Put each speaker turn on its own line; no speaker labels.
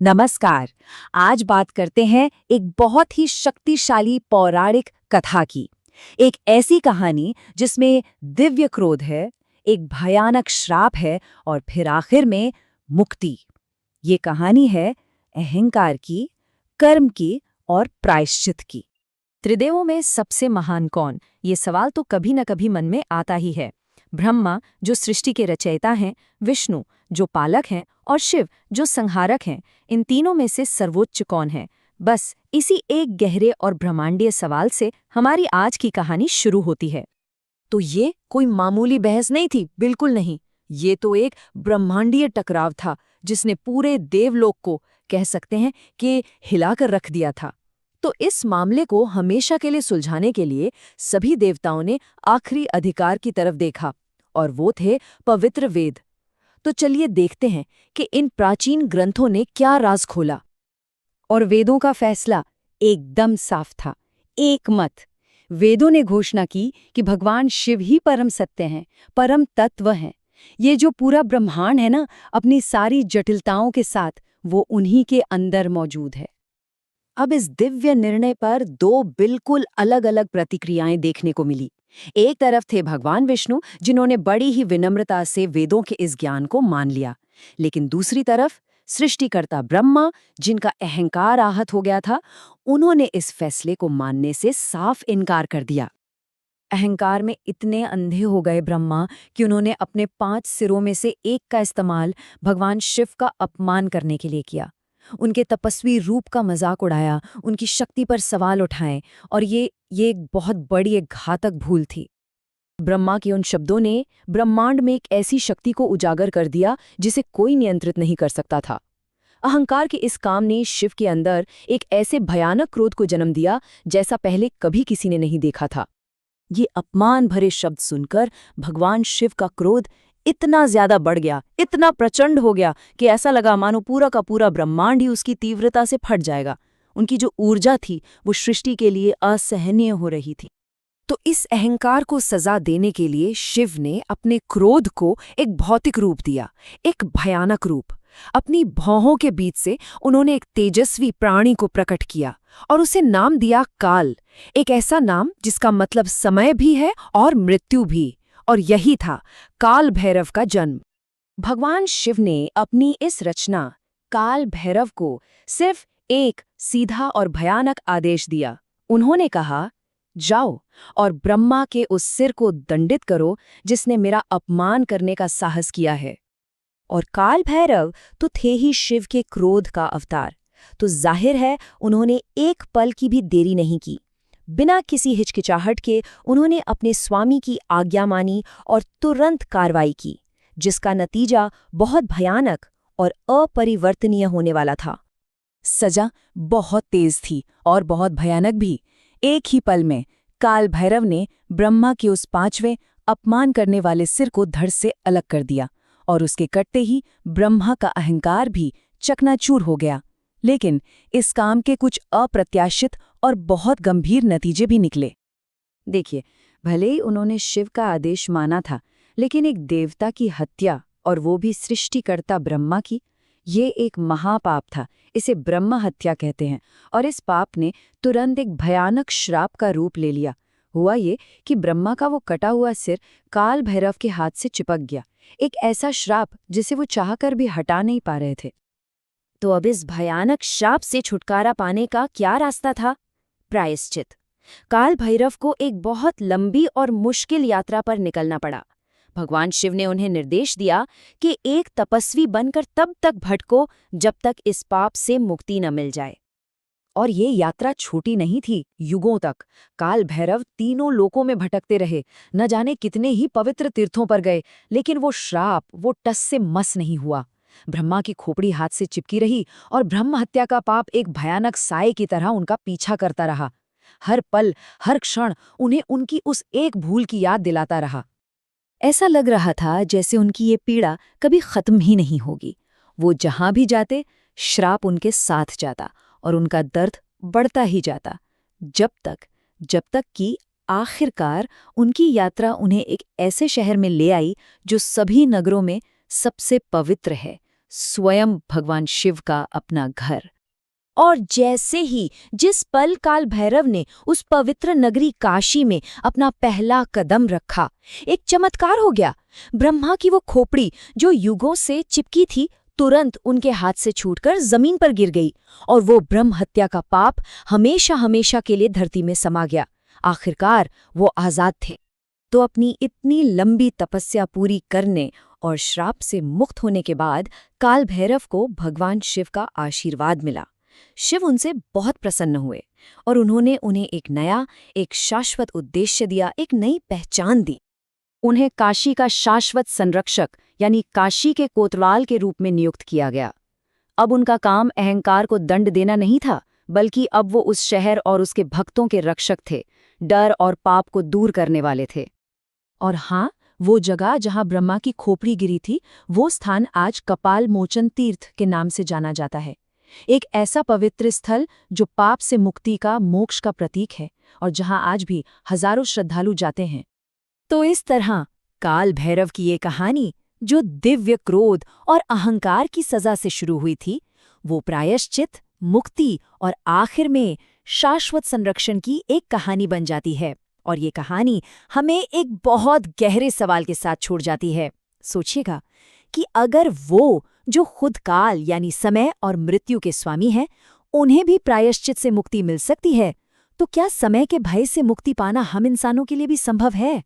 नमस्कार। आज बात करते हैं एक बहुत ही शक्तिशाली पौराणिक कथा की। एक ऐसी कहानी जिसमें दिव्य क्रोध है, एक भयानक श्राप है और फिर आखिर में मुक्ति। ये कहानी है अहंकार की, कर्म की और प्रायश्चित की। त्रिदेवों में सबसे महान कौन? ये सवाल तो कभी न कभी मन में आता ही है। ब्रह्मा जो सृष्टि के रचयिता हैं, विष्णु जो पालक हैं और शिव जो संहारक हैं, इन तीनों में से सर्वोच्च कौन है? बस इसी एक गहरे और ब्रह्मांडीय सवाल से हमारी आज की कहानी शुरू होती है।
तो ये कोई मामूली बहस नहीं थी, बिल्कुल नहीं। ये तो एक ब्रह्मांडीय टकराव था जिसने पूरे देवलोक को, कह सकते हैं, कि हिलाकर रख दिया था। तो इस मामले को हमेशा के लिए सुलझाने के लिए सभी देवताओं ने आखिरी अधिकार की तरफ देखा, और वो थे पवित्र वेद। तो चलिए देखते हैं कि इन प्राचीन ग्रंथों ने क्या राज खोला।
और वेदों का फैसला एकदम साफ था, एक मत। वेदों ने घोषणा की कि भगवान शिव ही परम सत्य हैं, परम तत्व हैं। ये जो पूरा ब्रह्मांड है ना, अपनी सारी जटिलताओं के साथ, वो उन्हीं के अंदर मौजूद है। अब इस दिव्य निर्णय पर दो बिल्कुल अलग-अलग प्रतिक्रियाएं देखने को मिली। एक तरफ थे भगवान विष्णु, जिन्होंने बड़ी ही विनम्रता से वेदों के इस ज्ञान को मान लिया, लेकिन दूसरी तरफ सृष्टिकर्ता ब्रह्मा, जिनका अहंकार आहत हो गया था, उन्होंने इस फैसले को मानने से साफ इनकार कर दिया। अहंकार में इतने अंधे हो गए ब्रह्मा कि उन्होंने अपने 5 सिरों में से एक का इस्तेमाल भगवान शिव का अपमान करने के लिए किया। उनके तपस्वी रूप का मजाक उड़ाया, उनकी शक्ति पर सवाल उठाए, और ये एक बहुत बड़ी एक घातक भूल थी। ब्रह्मा के उन शब्दों ने ब्रह्मांड में एक ऐसी शक्ति को उजागर कर दिया जिसे कोई नियंत्रित नहीं कर सकता था। अहंकार के इस काम ने शिव के अंदर एक ऐसे भयानक क्रोध को जन्म दिया जैसा पहले कभी किसी ने नहीं देखा था। ये अपमान भरे शब्द सुनकर भगवान शिव का क्रोध इतना ज्यादा बढ़ गया, इतना प्रचंड हो गया कि ऐसा लगा मानो पूरा का पूरा ब्रह्मांड ही उसकी तीव्रता से फट जाएगा। उनकी जो ऊर्जा थी वो सृष्टि के लिए असहनीय हो रही थी। तो इस अहंकार को सजा देने के लिए शिव ने अपने क्रोध को एक भौतिक रूप दिया, एक भयानक रूप। अपनी भौहों के बीच से उन्होंने एक तेजस्वी प्राणी को प्रकट किया और उसे नाम दिया काल। एक ऐसा नाम जिसका मतलब समय भी है और मृत्यु भी, और यही था काल भैरव का जन्म। भगवान शिव ने अपनी इस रचना काल भैरव को सिर्फ एक सीधा और भयानक आदेश दिया। उन्होंने कहा, जाओ और ब्रह्मा के उस सिर को दंडित करो जिसने मेरा अपमान करने का साहस किया है। और काल भैरव तो थे ही शिव के क्रोध का अवतार, तो जाहिर है उन्होंने एक पल की भी देरी नहीं की। बिना किसी हिचकिचाहट के उन्होंने अपने स्वामी की आज्ञा मानी और तुरंत कार्रवाई की, जिसका नतीजा बहुत भयानक और अपरिवर्तनीय होने वाला था। सजा बहुत तेज थी और बहुत भयानक भी। एक ही पल में काल भैरव ने ब्रह्मा के उस 5वें अपमान करने वाले सिर को धड़ से अलग कर दिया, और उसके कटते ही ब्रह्मा का अहंकार भी चकनाचूर हो गया। लेकिन इस काम के कुछ अप्रत्याशित और बहुत गंभीर नतीजे भी निकले। देखिए, भले ही उन्होंने शिव का आदेश माना था, लेकिन एक देवता की हत्या, और वो भी सृष्टिकर्ता ब्रह्मा की, ये एक महापाप था। इसे ब्रह्म हत्या कहते हैं। और इस पाप ने तुरंत एक भयानक श्राप का रूप ले लिया। हुआ ये कि ब्रह्मा का वो कटा हुआ सिर काल भैरव के हाथ से चिपक गया, एक ऐसा श्राप जिसे वो चाहकर भी हटा नहीं पा रहे थे। तो अब इस भयानक श्राप से छुटकारा पाने का क्या रास्ता था? प्रायश्चित। काल भैरव को एक बहुत लंबी और मुश्किल यात्रा पर निकलना पड़ा। भगवान शिव ने उन्हें निर्देश दिया कि एक तपस्वी बनकर तब तक भटको जब तक इस पाप से मुक्ति न मिल जाए। और ये यात्रा छोटी नहीं थी। युगों तक काल भैरव तीनों लोकों में भटकते रहे, न जाने कितने ही पवित्र तीर्थों पर गए, लेकिन वो श्राप, वो टस से मस नहीं हुआ। ब्रह्मा की खोपड़ी हाथ से चिपकी रही और ब्रह्म हत्या का पाप एक भयानक साए की तरह उनका पीछा करता रहा। हर पल, हर क्षण उन्हें उनकी उस एक भूल की याद दिलाता रहा। ऐसा लग रहा था जैसे उनकी ये पीड़ा कभी खत्म ही नहीं होगी। वो जहां भी जाते, श्राप उनके साथ जाता और उनका दर्द बढ़ता ही जाता, जब तक कि आखिरकार उनकी यात्रा उन्हें एक ऐसे शहर में ले आई जो सभी नगरों में सबसे पवित्र है, स्वयं भगवान शिव का अपना घर।
और जैसे ही जिस पल काल भैरव ने उस पवित्र नगरी काशी में अपना पहला कदम रखा, एक चमत्कार हो गया। ब्रह्मा की वो खोपड़ी जो युगों से चिपकी थी, तुरंत उनके हाथ से छूटकर जमीन पर गिर गई और वो ब्रह्म हत्या का पाप हमेशा हमेशा के लिए धरती में समा गया। आखिरकार वो आजाद थे।
तो अपनी इतनी लंबी तपस्या पूरी करने और श्राप से मुक्त होने के बाद काल भैरव को भगवान शिव का आशीर्वाद मिला। शिव उनसे बहुत प्रसन्न हुए और उन्होंने उन्हें एक नया, एक शाश्वत उद्देश्य दिया, एक नई पहचान दी। उन्हें काशी का शाश्वत संरक्षक यानी काशी के कोतवाल के रूप में नियुक्त किया गया। अब उनका काम अहंकार को दंड देना नहीं था, बल्कि अब वो उस शहर और उसके भक्तों के रक्षक थे, डर और पाप को दूर करने वाले थे।
और हाँ, वो जगह जहाँ ब्रह्मा की खोपड़ी गिरी थी, वो स्थान आज कपाल मोचन तीर्थ के नाम से जाना जाता है। एक ऐसा पवित्र स्थल जो पाप से मुक्ति का, मोक्ष का प्रतीक है और जहां आज भी हजारों श्रद्धालु जाते हैं।
तो इस तरह काल भैरव की ये कहानी, जो दिव्य क्रोध और अहंकार की सजा से शुरू हुई थी, वो प्रायश्चित, मुक्ति और आखिर में शाश्वत संरक्षण की एक कहानी बन जाती है। और ये कहानी हमें एक बहुत गहरे सवाल के साथ छोड़ जाती है। सोचिएगा कि अगर वो जो खुद काल यानी समय और मृत्यु के स्वामी हैं, उन्हें भी प्रायश्चित से मुक्ति मिल सकती है, तो क्या समय के भय से मुक्ति पाना हम इंसानों के लिए भी संभव है?